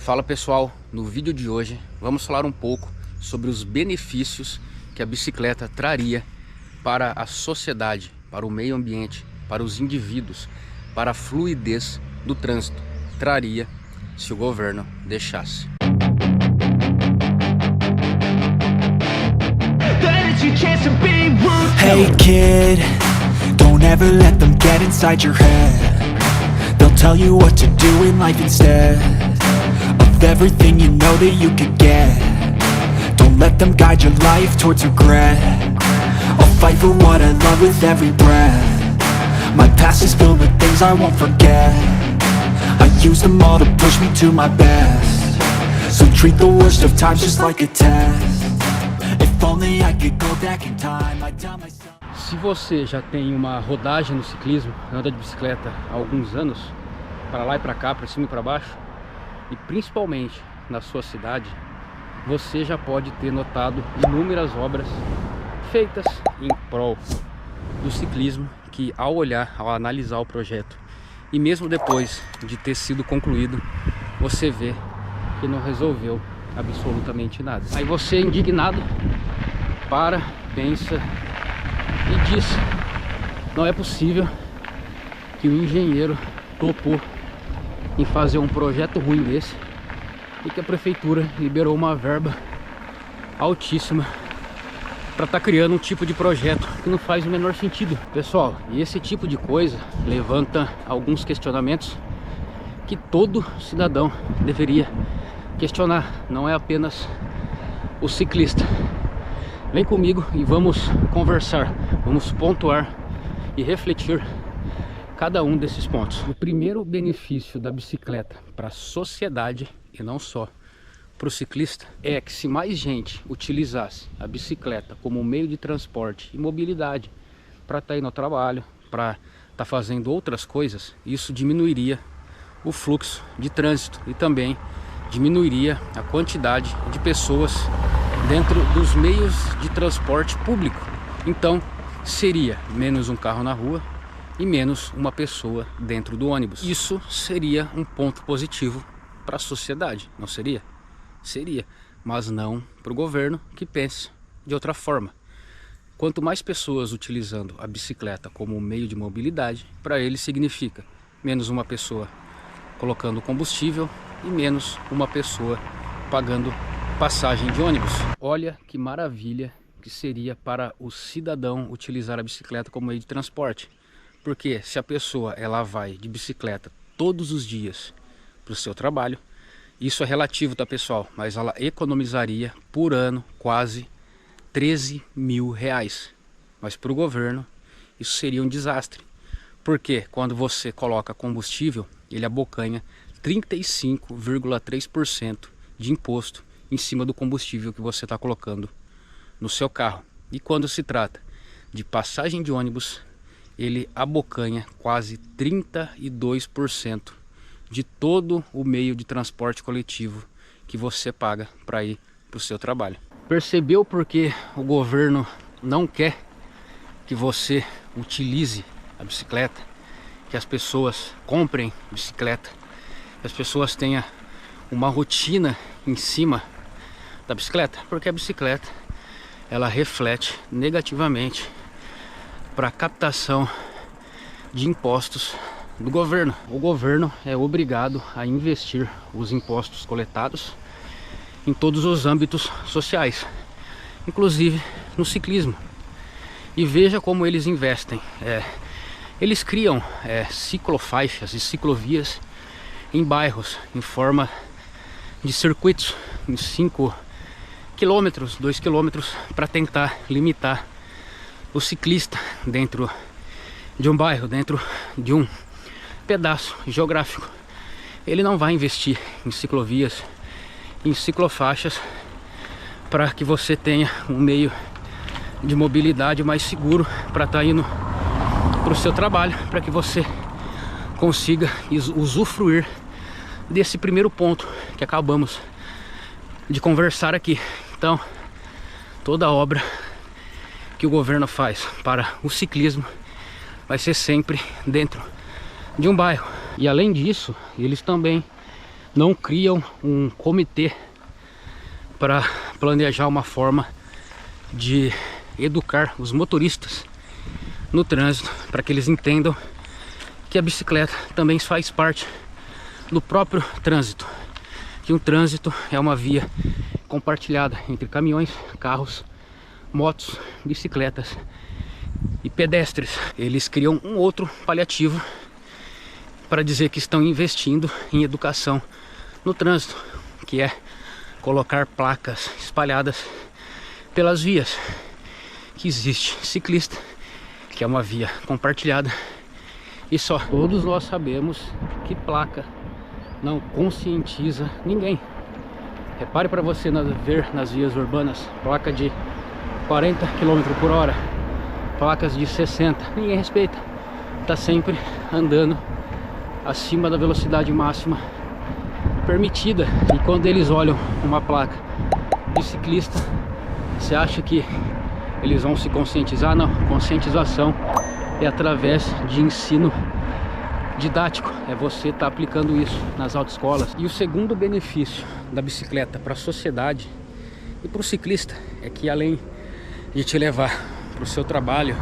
Fala pessoal, no vídeo de hoje vamos falar um pouco sobre os benefícios que a bicicleta traria para a sociedade, para o meio ambiente, para os indivíduos, para a fluidez do trânsito, traria se o governo deixasse. Hey kid, don't ever let them get inside your head. They'll tell you what to do in life instead of everything you know that you could get. Don't let them guide your life towards regret. I'll fight for what I love with every breath. My past is filled with things I won't forget. I use them all to push me to my best. So treat the worst of times just like a test. If only I could go back in time, I'd tell myself. Se você já tem uma rodagem no ciclismo, anda de bicicleta há alguns anos, para lá e para cá, para cima e para baixo, e principalmente na sua cidade, você já pode ter notado inúmeras obras feitas em prol do ciclismo, que ao olhar, ao analisar o projeto, e mesmo depois de ter sido concluído, você vê que não resolveu absolutamente nada. Aí você, indignado, para, pensa e diz: não é possível que o engenheiro topou em fazer um projeto ruim desse e que a prefeitura liberou uma verba altíssima para estar criando um tipo de projeto que não faz o menor sentido. Pessoal, e esse tipo de coisa levanta alguns questionamentos que todo cidadão deveria questionar, não é apenas o ciclista. Vem comigo e vamos conversar, vamos pontuar e refletir cada um desses pontos. O primeiro benefício da bicicleta para a sociedade, e não só para o ciclista, é que se mais gente utilizasse a bicicleta como meio de transporte e mobilidade para estar indo ao trabalho, para estar fazendo outras coisas, isso diminuiria o fluxo de trânsito e também diminuiria a quantidade de pessoas dentro dos meios de transporte público. Então seria menos um carro na rua e menos uma pessoa dentro do ônibus. Isso seria um ponto positivo para a sociedade, não seria? Seria, mas não para o governo, que pensa de outra forma. Quanto mais pessoas utilizando a bicicleta como meio de mobilidade, para ele significa menos uma pessoa colocando combustível e menos uma pessoa pagando passagem de ônibus. Olha que maravilha que seria para o cidadão utilizar a bicicleta como meio de transporte. Porque se a pessoa ela vai de bicicleta todos os dias para o seu trabalho, isso é relativo, tá pessoal? Mas ela economizaria por ano quase 13 mil reais. Mas para o governo isso seria um desastre. Porque quando você coloca combustível, ele abocanha 35,3% de imposto em cima do combustível que você está colocando no seu carro. E quando se trata de passagem de ônibus, ele abocanha quase 32% de todo o meio de transporte coletivo que você paga para ir para o seu trabalho. Percebeu porque o governo não quer que você utilize a bicicleta, que as pessoas comprem bicicleta, que as pessoas tenham uma rotina em cima da bicicleta? Porque a bicicleta ela reflete negativamente para a captação de impostos do governo. O governo é obrigado a investir os impostos coletados em todos os âmbitos sociais, inclusive no ciclismo. E veja como eles investem. Eles criam ciclofaixas e ciclovias em bairros, em forma de circuitos, em 5 quilômetros, 2 quilômetros, para tentar limitar o ciclista dentro de um bairro, dentro de um pedaço geográfico. Ele não vai investir em ciclovias, em ciclofaixas, para que você tenha um meio de mobilidade mais seguro para estar indo para o seu trabalho, para que você consiga usufruir desse primeiro ponto que acabamos de conversar aqui. Então, toda obra que o governo faz para o ciclismo vai ser sempre dentro de um bairro. E além disso, eles também não criam um comitê para planejar uma forma de educar os motoristas no trânsito, para que eles entendam que a bicicleta também faz parte do próprio trânsito, que o trânsito é uma via compartilhada entre caminhões, carros, motos, bicicletas e pedestres. Eles criam um outro paliativo para dizer que estão investindo em educação no trânsito, que é colocar placas espalhadas pelas vias, que existe ciclista, que é uma via compartilhada, e só. Todos nós sabemos que placa não conscientiza ninguém. Repare para você ver nas vias urbanas, placa de 40 km por hora, placas de 60, ninguém respeita. Tá sempre andando acima da velocidade máxima permitida. E quando eles olham uma placa de ciclista, você acha que eles vão se conscientizar? Não, conscientização é através de ensino didático, é você estar aplicando isso nas autoescolas. E o segundo benefício da bicicleta para a sociedade e para o ciclista é que, além de te levar para o seu trabalho,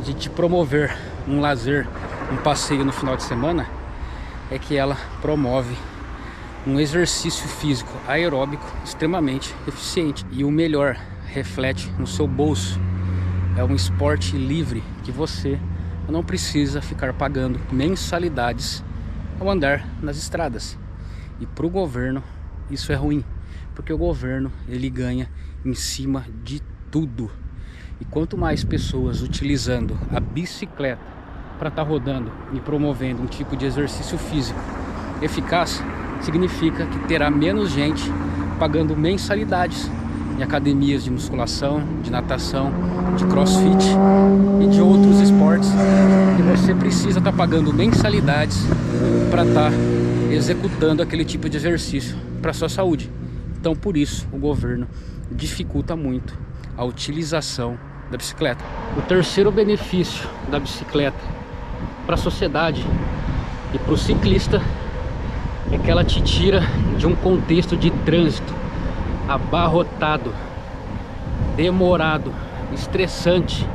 de te promover um lazer, um passeio no final de semana, é que ela promove um exercício físico aeróbico extremamente eficiente. E o melhor, reflete no seu bolso. É um esporte livre que você não precisa ficar pagando mensalidades ao andar nas estradas. E para o governo isso é ruim, porque o governo ele ganha em cima de tudo. E quanto mais pessoas utilizando a bicicleta para estar rodando e promovendo um tipo de exercício físico eficaz, significa que terá menos gente pagando mensalidades em academias de musculação, de natação, de crossfit e de outros esportes, e você precisa estar pagando mensalidades para estar executando aquele tipo de exercício para a sua saúde. Então, por isso, o governo dificulta muito a utilização da bicicleta. O terceiro benefício da bicicleta para a sociedade e para o ciclista é que ela te tira de um contexto de trânsito abarrotado, demorado, estressante,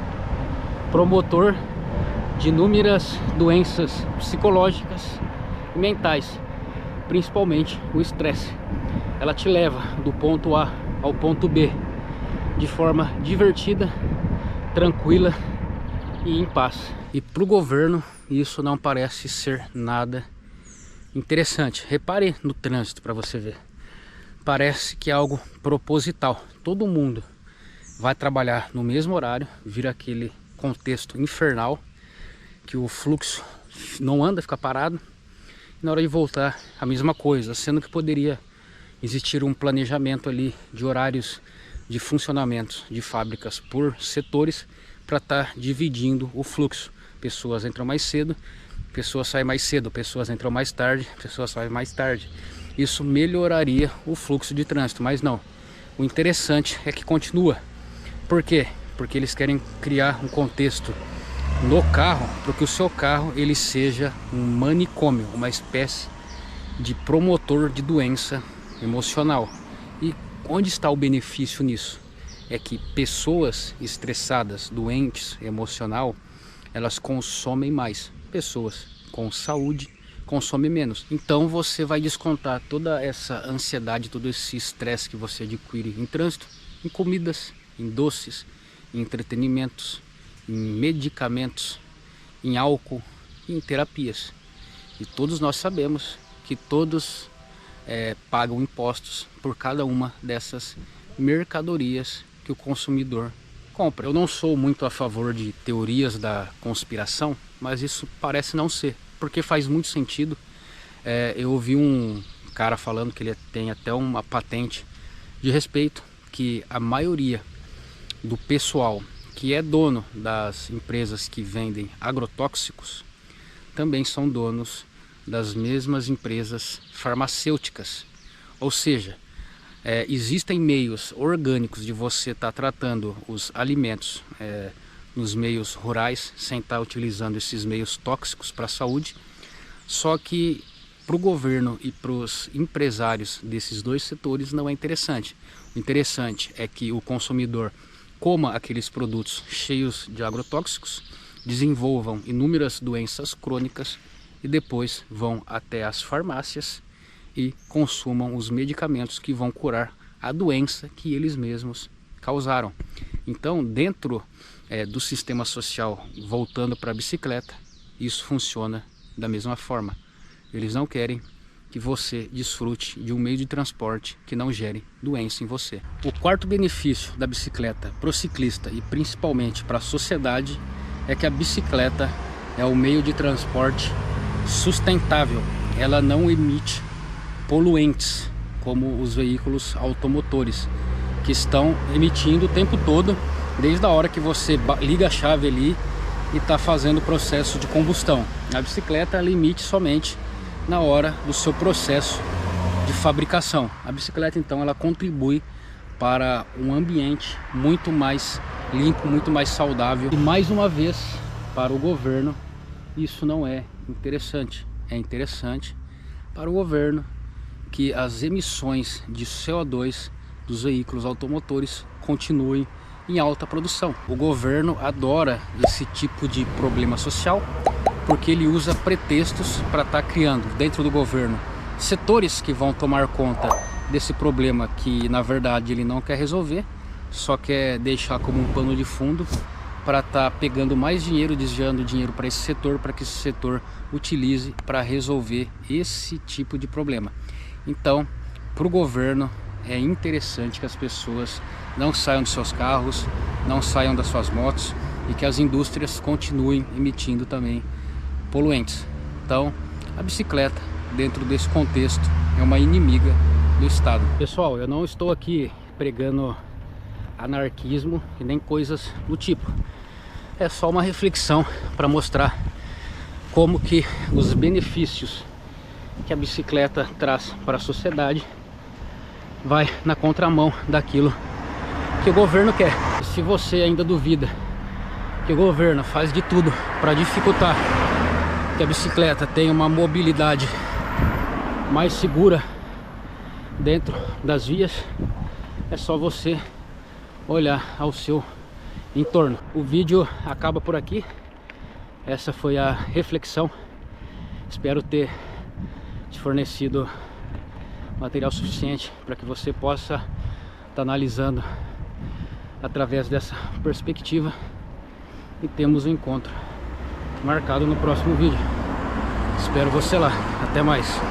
promotor de inúmeras doenças psicológicas e mentais, principalmente o estresse. Ela te leva do ponto A ao ponto B de forma divertida, tranquila e em paz. E para o governo isso não parece ser nada interessante. Repare no trânsito para você ver. Parece que é algo proposital. Todo mundo vai trabalhar no mesmo horário, vira aquele contexto infernal que o fluxo não anda, fica parado, e na hora de voltar a mesma coisa, sendo que poderia existir um planejamento ali de horários de funcionamento de fábricas por setores para estar dividindo o fluxo. Pessoas entram mais cedo, pessoas saem mais cedo, pessoas entram mais tarde, pessoas saem mais tarde. Isso melhoraria o fluxo de trânsito, mas não. O interessante é que continua. Por quê? Porque eles querem criar um contexto no carro para que o seu carro ele seja um manicômio, uma espécie de promotor de doença emocional. E onde está o benefício nisso? É que pessoas estressadas, doentes, emocional, elas consomem mais. Pessoas com saúde consomem menos. Então você vai descontar toda essa ansiedade, todo esse estresse que você adquire em trânsito, em comidas, em doces, em entretenimentos, em medicamentos, em álcool e em terapias. E todos nós sabemos que todos pagam impostos por cada uma dessas mercadorias que o consumidor compra. Eu não sou muito a favor de teorias da conspiração, mas isso parece não ser, porque faz muito sentido. Eu ouvi um cara falando que ele tem até uma patente de respeito, que a maioria do pessoal que é dono das empresas que vendem agrotóxicos também são donos das mesmas empresas farmacêuticas. Ou seja, existem meios orgânicos de você estar tratando os alimentos nos meios rurais sem estar utilizando esses meios tóxicos para a saúde, só que para o governo e para os empresários desses dois setores não é interessante. O interessante é que o consumidor coma aqueles produtos cheios de agrotóxicos, desenvolvam inúmeras doenças crônicas e depois vão até as farmácias e consumam os medicamentos que vão curar a doença que eles mesmos causaram. Então, dentro do sistema social, voltando para a bicicleta, isso funciona da mesma forma. Eles não querem que você desfrute de um meio de transporte que não gere doença em você. O quarto benefício da bicicleta para o ciclista e principalmente para a sociedade é que a bicicleta é o meio de transporte sustentável. Ela não emite poluentes como os veículos automotores, que estão emitindo o tempo todo, desde a hora que você liga a chave ali e está fazendo o processo de combustão. A bicicleta ela emite somente na hora do seu processo de fabricação. A bicicleta então ela contribui para um ambiente muito mais limpo, muito mais saudável. E mais uma vez, para o governo, isso não é interessante. É interessante para o governo que as emissões de CO2 dos veículos automotores continuem em alta produção. O governo adora esse tipo de problema social porque ele usa pretextos para estar criando dentro do governo setores que vão tomar conta desse problema que na verdade ele não quer resolver, só quer deixar como um pano de fundo para estar pegando mais dinheiro, desviando dinheiro para esse setor, para que esse setor utilize para resolver esse tipo de problema. Então, para o governo é interessante que as pessoas não saiam dos seus carros, não saiam das suas motos e que as indústrias continuem emitindo também poluentes. Então, a bicicleta, dentro desse contexto, é uma inimiga do Estado. Pessoal, eu não estou aqui pregando anarquismo e nem coisas do tipo. É só uma reflexão para mostrar como que os benefícios que a bicicleta traz para a sociedade vai na contramão daquilo que o governo quer. E se você ainda duvida que o governo faz de tudo para dificultar que a bicicleta tenha uma mobilidade mais segura dentro das vias, é só você olhar ao seu entorno. O vídeo acaba por aqui. Essa foi a reflexão. Espero ter te fornecido material suficiente para que você possa estar analisando através dessa perspectiva, e temos um encontro marcado no próximo vídeo. Espero você lá. Até mais.